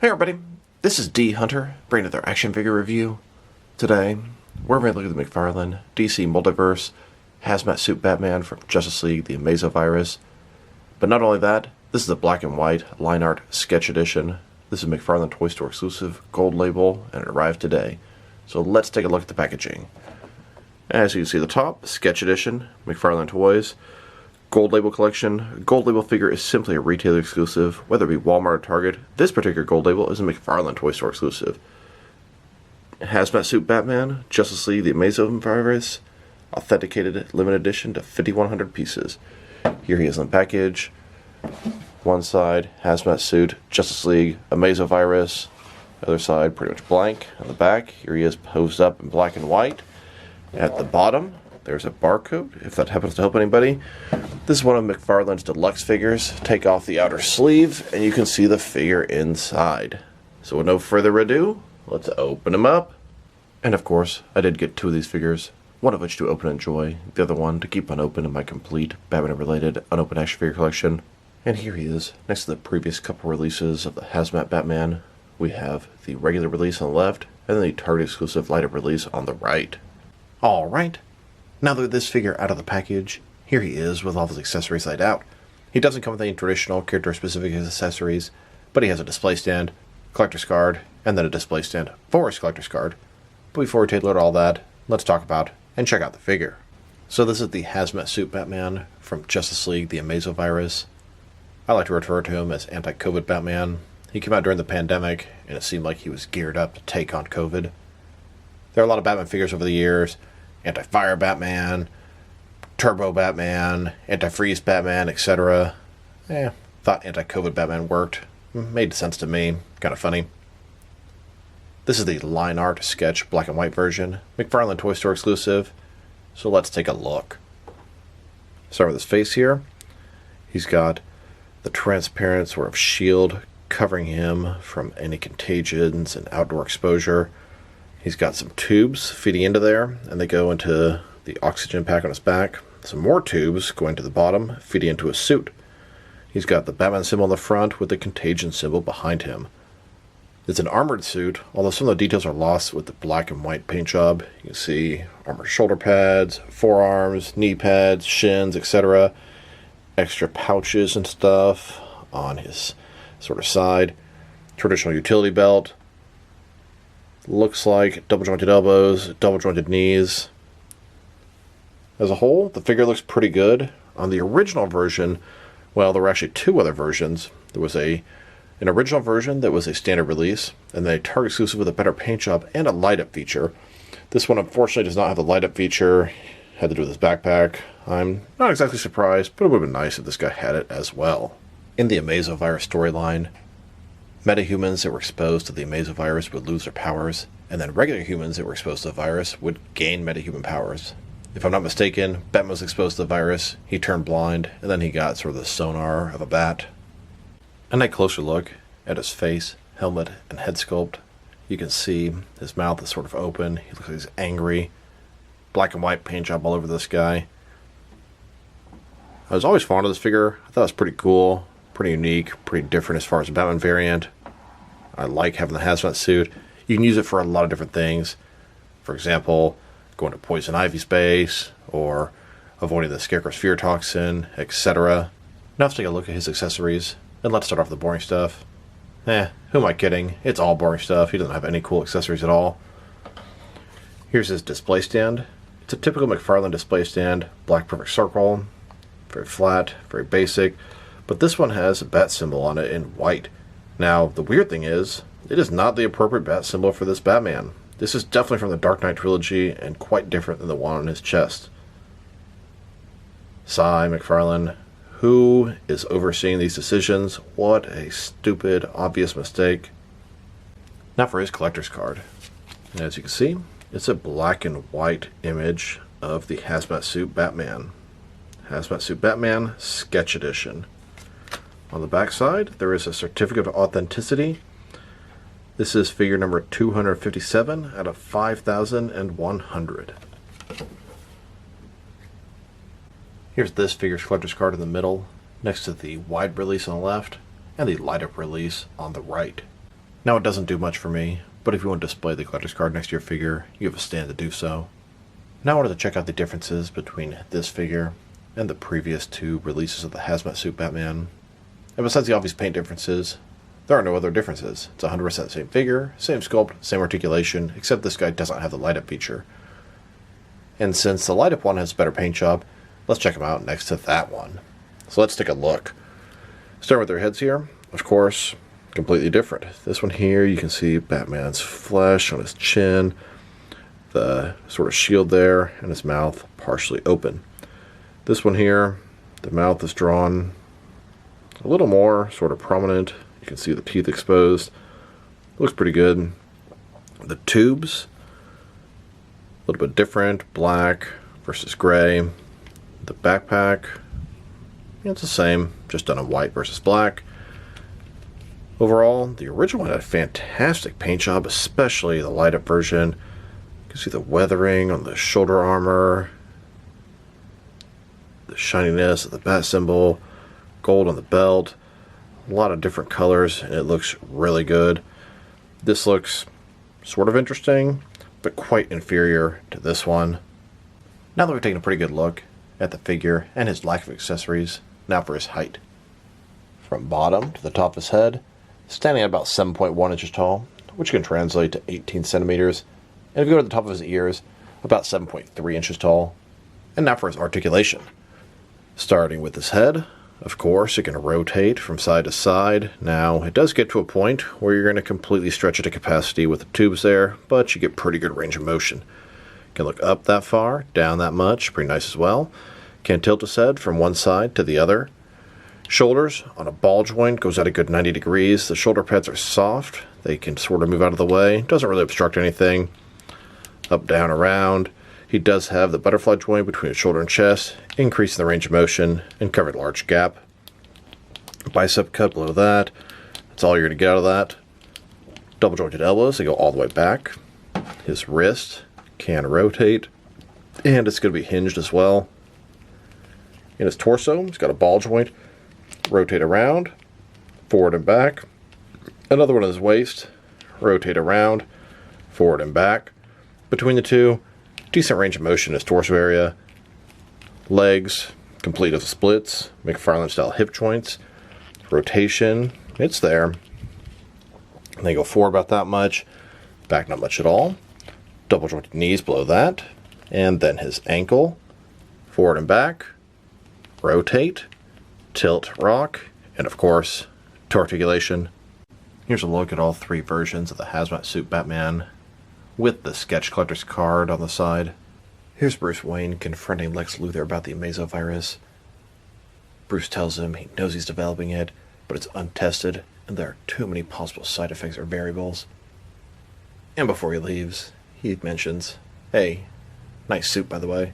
Hey everybody, this is D Hunter, bringing another action figure review. Today, we're going to look at the McFarlane DC Multiverse Hazmat Suit Batman from Justice League, the Amazo Virus. But not only that, this is a black and white line art sketch edition. This is McFarlane Toy Store exclusive gold label, and it arrived today. So let's take a look at the packaging. As you can see at the top, sketch edition, McFarlane Toys. Gold label collection. Gold label figure is simply a retailer exclusive, whether it be Walmart or Target. This particular gold label is a McFarlane Toy Store exclusive. Hazmat Suit Batman, Justice League, the Amazo Virus, authenticated limited edition to 5,100 pieces. Here he is in the package. One side, Hazmat Suit, Justice League, Amazo Virus. Other side, pretty much blank. On the back, here he is posed up in black and white. At the bottom, there's a barcode, if that happens to help anybody. This is one of McFarlane's deluxe figures. Take off the outer sleeve, and you can see the figure inside. So with no further ado, let's open them up. And of course, I did get two of these figures, one of which to open and enjoy, the other one to keep unopened in my complete Batman-related unopened action figure collection. And here he is, next to the previous couple releases of the Hazmat Batman. We have the regular release on the left, and then the Target-exclusive light-up release on the right. Alright. Now that this figure out of the package, here he is with all of his accessories laid out. He doesn't come with any traditional character-specific accessories, but he has a display stand, collector's card, and then a display stand for his collector's card. But before we take a look at all that, let's talk about and check out the figure. So this is the Hazmat Suit Batman from Justice League, the Amazo Virus. I like to refer to him as anti-COVID Batman. He came out during the pandemic, and it seemed like he was geared up to take on COVID. There are a lot of Batman figures over the years. Anti-Fire Batman, Turbo Batman, Anti-Freeze Batman, etc. Thought Anti-COVID Batman worked. Made sense to me. Kind of funny. This is the line art sketch black and white version. McFarlane Toy Store exclusive. So let's take a look. Start with his face here. He's got the transparent sort of shield covering him from any contagions and outdoor exposure. He's got some tubes feeding into there, and they go into the oxygen pack on his back. Some more tubes going to the bottom, feeding into his suit. He's got the Batman symbol on the front with the contagion symbol behind him. It's an armored suit, although some of the details are lost with the black and white paint job. You can see armored shoulder pads, forearms, knee pads, shins, etc. Extra pouches and stuff on his sort of side. Traditional utility belt. Looks like double jointed elbows, double jointed knees. As a whole, the figure looks pretty good. On the original version, well, there were actually two other versions. There was an original version that was a standard release, and then a Target exclusive with a better paint job and a light-up feature. This one, unfortunately, does not have the light-up feature. Had to do with his backpack. I'm not exactly surprised, but it would have been nice if this guy had it as well. In the Amazo Virus storyline, metahumans that were exposed to the Amazo Virus would lose their powers, and then regular humans that were exposed to the virus would gain metahuman powers. If I'm not mistaken, Batman was exposed to the virus, he turned blind, and then he got sort of the sonar of a bat. And a closer look at his face, helmet, and head sculpt. You can see his mouth is sort of open, he looks like he's angry. Black and white paint job all over this guy. I was always fond of this figure. I thought it was pretty cool. Pretty unique, pretty different as far as the Batman variant. I like having the hazmat suit. You can use it for a lot of different things. For example, going to Poison Ivy space, or avoiding the Scarecrow's fear toxin, etc. Now let's take a look at his accessories, and let's start off with the boring stuff. Who am I kidding? It's all boring stuff. He doesn't have any cool accessories at all. Here's his display stand. It's a typical McFarlane display stand, black perfect circle, very flat, very basic. But this one has a bat symbol on it in white. Now, the weird thing is, it is not the appropriate bat symbol for this Batman. This is definitely from the Dark Knight trilogy and quite different than the one on his chest. Sigh, McFarlane. Who is overseeing these decisions? What a stupid, obvious mistake. Now for his collector's card. And as you can see, it's a black and white image of the Hazmat Suit Batman. Hazmat Suit Batman Sketch Edition. On the back side, there is a certificate of authenticity. This is figure number 257 out of 5,100. Here's this figure's collector's card in the middle, next to the wide release on the left, and the light-up release on the right. Now it doesn't do much for me, but if you want to display the collector's card next to your figure, you have a stand to do so. Now I wanted to check out the differences between this figure and the previous two releases of the Hazmat Suit Batman. And besides the obvious paint differences, there are no other differences. It's 100% the same figure, same sculpt, same articulation, except this guy doesn't have the light-up feature. And since the light-up one has a better paint job, let's check them out next to that one. So let's take a look. Starting with their heads here, of course, completely different. This one here, you can see Batman's flesh on his chin, the sort of shield there, and his mouth partially open. This one here, the mouth is drawn a little more sort of prominent. You can see the teeth exposed. Looks pretty good. The tubes, a little bit different, black versus gray. The backpack, it's the same, just done in white versus black. Overall, the original one had a fantastic paint job, especially the light-up version. You can see the weathering on the shoulder armor, the shininess of the bat symbol, gold on the belt, a lot of different colors, and it looks really good. This looks sort of interesting, but quite inferior to this one. Now that we've taken a pretty good look at the figure and his lack of accessories, now for his height. From bottom to the top of his head, standing at about 7.1 inches tall, which can translate to 18 centimeters. And if you go to the top of his ears, about 7.3 inches tall. And now for his articulation. Starting with his head, of course, it can rotate from side to side. Now, it does get to a point where you're going to completely stretch it to capacity with the tubes there, but you get pretty good range of motion. Can look up that far, down that much, pretty nice as well. Can tilt his head from one side to the other. Shoulders on a ball joint goes at a good 90 degrees. The shoulder pads are soft. They can sort of move out of the way. Doesn't really obstruct anything. Up, down, around. He does have the butterfly joint between his shoulder and chest, increasing the range of motion and covered a large gap. Bicep cut below that. That's all you're going to get out of that. Double jointed elbows, they go all the way back. His wrist can rotate, and it's going to be hinged as well. In his torso, he's got a ball joint. Rotate around, forward and back. Another one in his waist. Rotate around, forward and back. Between the two, decent range of motion in his torso area. Legs, complete as splits. McFarlane style hip joints. Rotation, it's there. They go forward about that much. Back not much at all. Double jointed knees below that. And then his ankle. Forward and back. Rotate. Tilt, rock. And of course, to articulation. Here's a look at all three versions of the Hazmat Suit Batman with the sketch collector's card on the side. Here's Bruce Wayne confronting Lex Luthor about the Amazo Virus. Bruce tells him he knows he's developing it, but it's untested, and there are too many possible side effects or variables. And before he leaves, he mentions, "Hey, nice suit, by the way."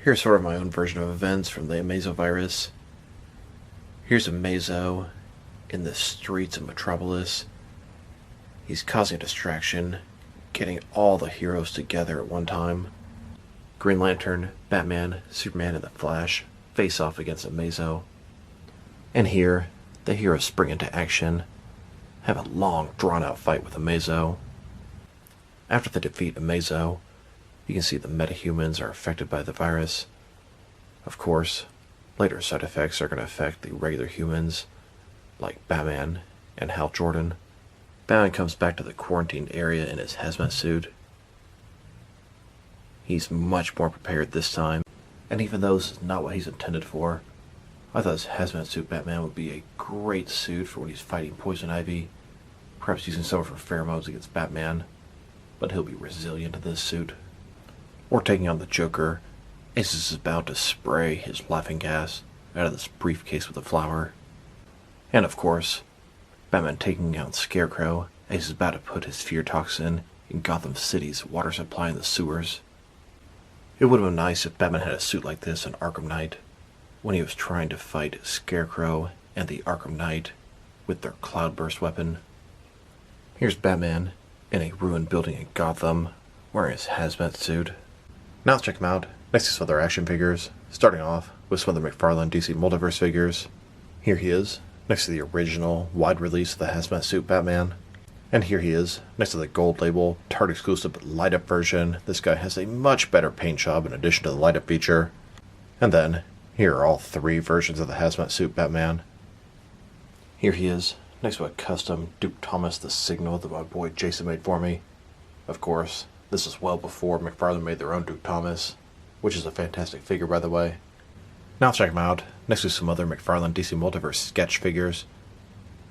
Here's sort of my own version of events from the Amazo Virus. Here's Amazo in the streets of Metropolis. He's causing a distraction, getting all the heroes together at one time. Green Lantern, Batman, Superman, and the Flash face off against Amazo. And here, the heroes spring into action, have a long, drawn-out fight with Amazo. After they defeat Amazo, you can see the metahumans are affected by the virus. Of course, later side effects are going to affect the regular humans, like Batman and Hal Jordan. Batman comes back to the quarantined area in his hazmat suit. He's much more prepared this time, and even though this is not what he's intended for, I thought his hazmat suit Batman would be a great suit for when he's fighting Poison Ivy, perhaps using some of her pheromones against Batman, but he'll be resilient to this suit. Or taking on the Joker, as he's about to spray his laughing gas out of this briefcase with a flower. And of course, Batman taking out Scarecrow as he's about to put his fear toxin in Gotham City's water supply in the sewers. It would have been nice if Batman had a suit like this in Arkham Knight, when he was trying to fight Scarecrow and the Arkham Knight with their Cloudburst weapon. Here's Batman in a ruined building in Gotham, wearing his hazmat suit. Now let's check him out next to some other action figures, starting off with some of the McFarlane DC Multiverse figures. Here he is, next to the original wide release of the Hazmat suit Batman. And here he is, next to the gold label, Target exclusive light up version. This guy has a much better paint job in addition to the light up feature. And then, here are all three versions of the Hazmat suit Batman. Here he is, next to a custom Duke Thomas the Signal that my boy Jason made for me. Of course, this is well before McFarlane made their own Duke Thomas, which is a fantastic figure by the way. Now check him out, next to some other McFarlane DC Multiverse sketch figures.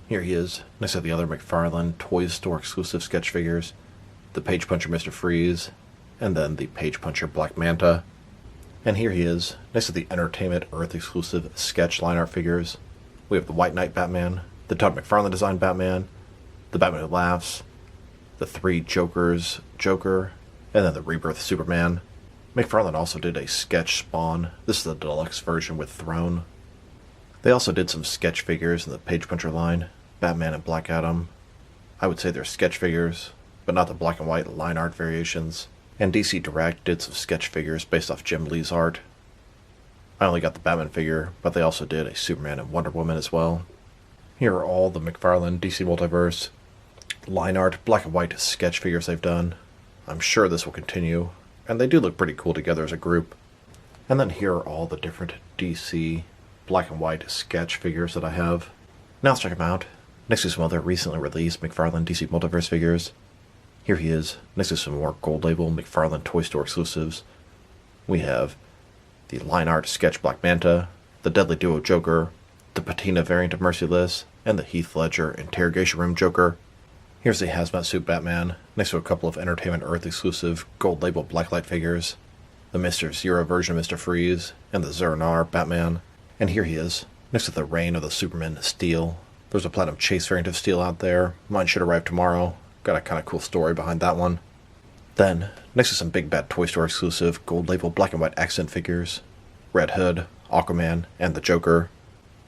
Here he is, next to the other McFarlane Toys Store exclusive sketch figures, the Page Puncher Mr. Freeze, and then the Page Puncher Black Manta. And here he is, next to the Entertainment Earth exclusive sketch line art figures. We have the White Knight Batman, the Todd McFarlane designed Batman, the Batman Who Laughs, the Three Jokers Joker, and then the Rebirth Superman. McFarlane also did a sketch Spawn. This is the deluxe version with Throne. They also did some sketch figures in the Page Puncher line, Batman and Black Adam. I would say they're sketch figures, but not the black and white line art variations. And DC Direct did some sketch figures based off Jim Lee's art. I only got the Batman figure, but they also did a Superman and Wonder Woman as well. Here are all the McFarlane DC Multiverse line art, black and white sketch figures they've done. I'm sure this will continue, and they do look pretty cool together as a group. And then here are all the different DC black and white sketch figures that I have. Now let's check them out. Next to some other recently released McFarlane DC Multiverse figures. Here he is, next to some more gold label McFarlane Toy Store exclusives. We have the line art sketch Black Manta, the Deadly Duo Joker, the Patina variant of Merciless, and the Heath Ledger Interrogation Room Joker. Here's the Hazmat suit Batman, next to a couple of Entertainment Earth exclusive gold label Blacklight figures, the Mr. Zero version of Mr. Freeze, and the Zernar Batman. And here he is, next to the Reign of the Superman Steel. There's a Platinum Chase variant of Steel out there. Mine should arrive tomorrow. Got a kind of cool story behind that one. Then, next to some Big Bad Toy Store exclusive gold label black and white accent figures, Red Hood, Aquaman, and the Joker.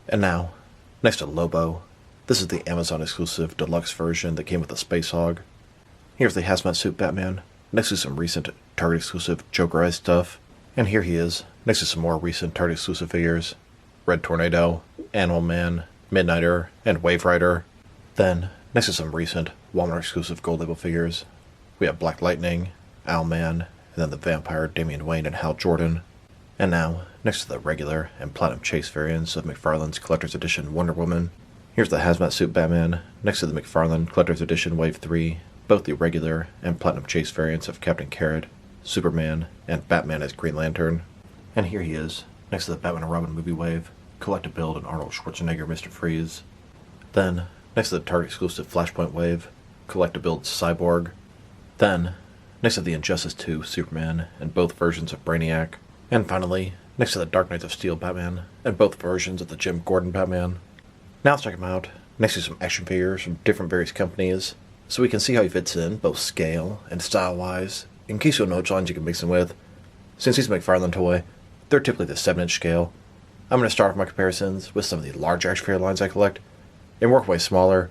And now, next to Lobo, this is the Amazon exclusive deluxe version that came with the Space Hog. Here's the Hazmat suit Batman, next to some recent Target exclusive Jokerized stuff. And here he is, next to some more recent Target exclusive figures, Red Tornado, Animal Man, Midnighter, and Wave Rider. Then, next to some recent Walmart exclusive gold label figures, we have Black Lightning, Owlman, and then the Vampire Damian Wayne and Hal Jordan. And now, next to the regular and Platinum Chase variants of McFarlane's Collector's Edition Wonder Woman, here's the Hazmat suit Batman, next to the McFarlane Collector's Edition Wave 3, both the regular and Platinum Chase variants of Captain Carrot, Superman, and Batman as Green Lantern. And here he is, next to the Batman and Robin movie wave, Collector Build and Arnold Schwarzenegger Mr. Freeze. Then, next to the Target exclusive Flashpoint wave, Collector Build Cyborg. Then, next to the Injustice 2 Superman and both versions of Brainiac. And finally, next to the Dark Knights of Steel Batman and both versions of the Jim Gordon Batman. Now let's check him out, next to some action figures from different various companies, so we can see how he fits in, both scale and style-wise, in case you know which lines you can mix him with. Since he's a McFarlane toy, they're typically the 7-inch scale. I'm going to start with my comparisons with some of the large action figure lines I collect, and work way smaller.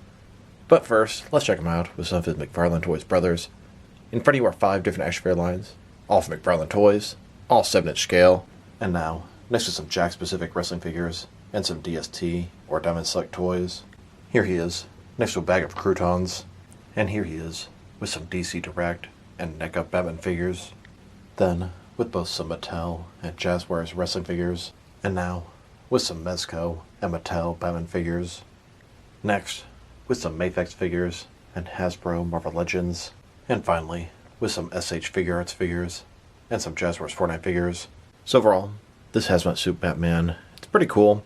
But first, let's check him out with some of his McFarlane Toys brothers. In front of you are 5 different action figure lines, all from McFarlane Toys, all 7-inch scale. And now, next to some Jack-specific wrestling figures, and some DST, or Diamond Select toys. Here he is, next to a bag of croutons. And here he is, with some DC Direct and neck-up Batman figures. Then, with both some Mattel and Jazzwares wrestling figures. And now, with some Mezco and Mattel Batman figures. Next, with some Mafex figures and Hasbro Marvel Legends. And finally, with some SH Figure Arts figures and some Jazzwares Fortnite figures. So overall, this Hazmat suit Batman, it's pretty cool,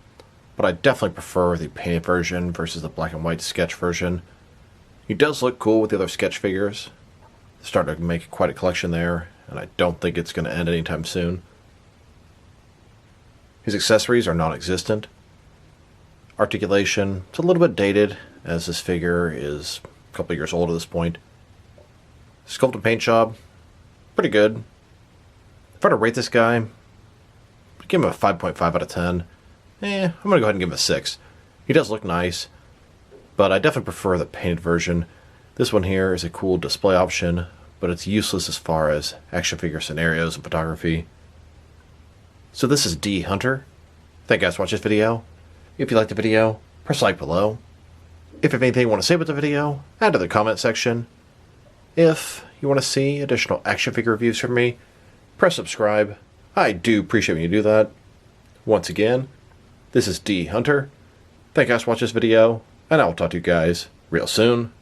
but I definitely prefer the painted version versus the black and white sketch version. He does look cool with the other sketch figures. Started to make quite a collection there, and I don't think it's going to end anytime soon. His accessories are non-existent. Articulation, it's a little bit dated, as this figure is a couple of years old at this point. Sculpt and paint job, pretty good. If I were to rate this guy, I'd give him a 5.5 out of 10. I'm going to go ahead and give him a 6. He does look nice, but I definitely prefer the painted version. This one here is a cool display option, but it's useless as far as action figure scenarios and photography. So this is D Hunter. Thank you guys for watching this video. If you liked the video, press like below. If you have anything you want to say about the video, add to the comment section. If you want to see additional action figure reviews from me, press subscribe. I do appreciate when you do that. Once again, this is D Hunter. Thank you guys for watching this video, and I will talk to you guys real soon.